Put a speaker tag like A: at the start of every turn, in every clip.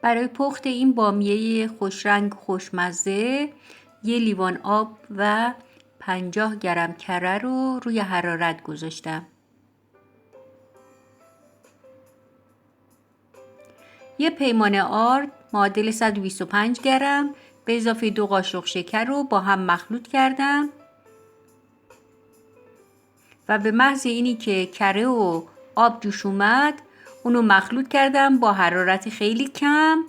A: برای پخت این بامیه خوشرنگ خوشمزه 1 لیوان آب و 50 گرم کره رو روی حرارت گذاشتم. یه پیمانه آرد معادل 125 گرم به اضافه 2 قاشق شکر رو با هم مخلوط کردم و به محض اینی که کره و آب جوش اومد اونو مخلوط کردم با حرارت خیلی کم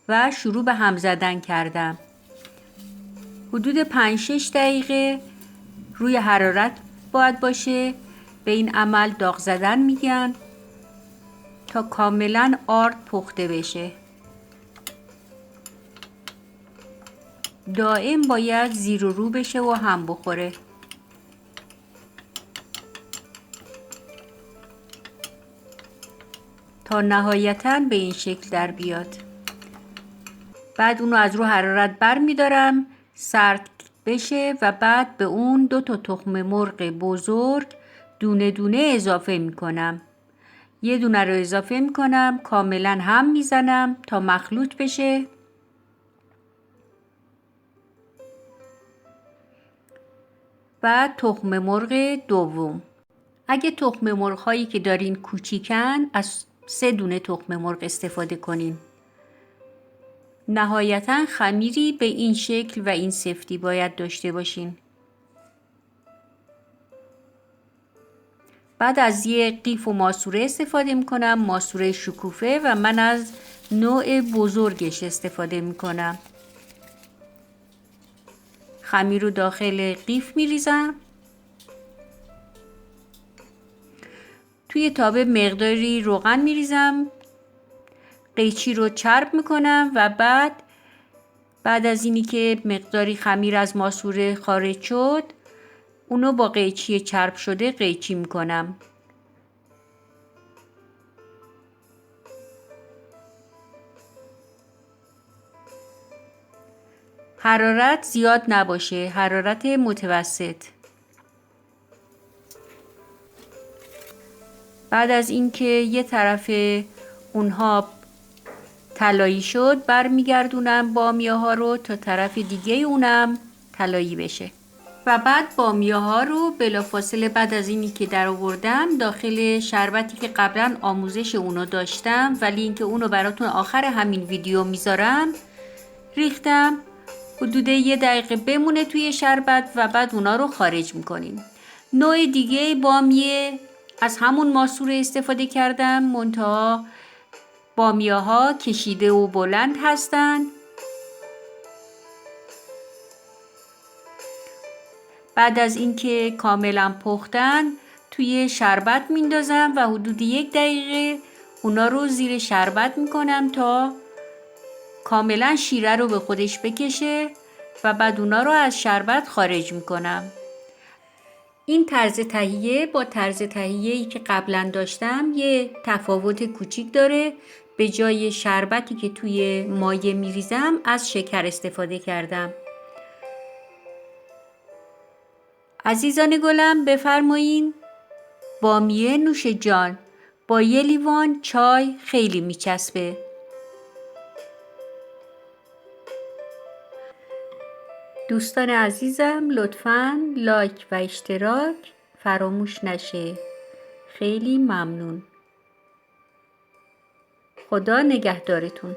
A: و شروع به هم زدن کردم. حدود 5-6 دقیقه روی حرارت باید باشه. به این عمل داغ زدن میگن تا کاملا آرد پخته بشه. دائم باید زیر و رو بشه و هم بخوره تا نهایتاً به این شکل در بیاد. بعد اونو از رو حرارت بر میدارم سرد بشه و بعد به اون 2 تا تخم مرغ بزرگ دونه دونه اضافه میکنم. 1 دونه رو اضافه میکنم، کاملا هم میزنم تا مخلوط بشه. بعد تخم مرغ دوم. اگه تخم مرغ هایی که دارین کوچیکن از 3 دونه تخم مرغ استفاده کنین. نهایتاً خمیری به این شکل و این سفتی باید داشته باشین. بعد از یه قیف و ماسوره استفاده میکنم، ماسوره شکوفه، و من از نوع بزرگش استفاده میکنم. خمیر رو داخل قیف میریزم. توی تابه مقداری روغن میریزم. قیچی رو چرب میکنم و بعد از اینی که مقداری خمیر از ماسوره خارج شد اونو با قیچی چرب شده قیچی میکنم. حرارت زیاد نباشه، حرارت متوسط. بعد از اینکه یه طرف اونها طلایی شد برمیگردونم بامیه ها رو تا طرف دیگه اونم طلایی بشه و بعد بامیه ها رو بلافاصله بعد از اینی که در آوردم داخل شربتی که قبلا آموزش اونو داشتم ولی اینکه اونو براتون آخر همین ویدیو میذارم ریختم. حدود 1 دقیقه بمونه توی شربت و بعد اونا رو خارج میکنیم. نوع دیگه بامیه از همون ماسوره استفاده کردم، منتها بامیه ها کشیده و بلند هستن. بعد از اینکه کاملا پختن توی شربت میندازم و حدود 1 دقیقه اونا رو زیر شربت میکنم تا کاملا شیره رو به خودش بکشه و بعد اونا رو از شربت خارج میکنم. این طرز تهیه با طرز تهیه‌ای که قبلا داشتم یه تفاوت کوچیک داره. به جای شربتی که توی مایه میریزم از شکر استفاده کردم. عزیزان گلم بفرمایین. بامیه نوش جان با 1 لیوان چای خیلی میچسبه. دوستان عزیزم لطفاً لایک و اشتراک فراموش نشه. خیلی ممنون. خدا نگهدارتون.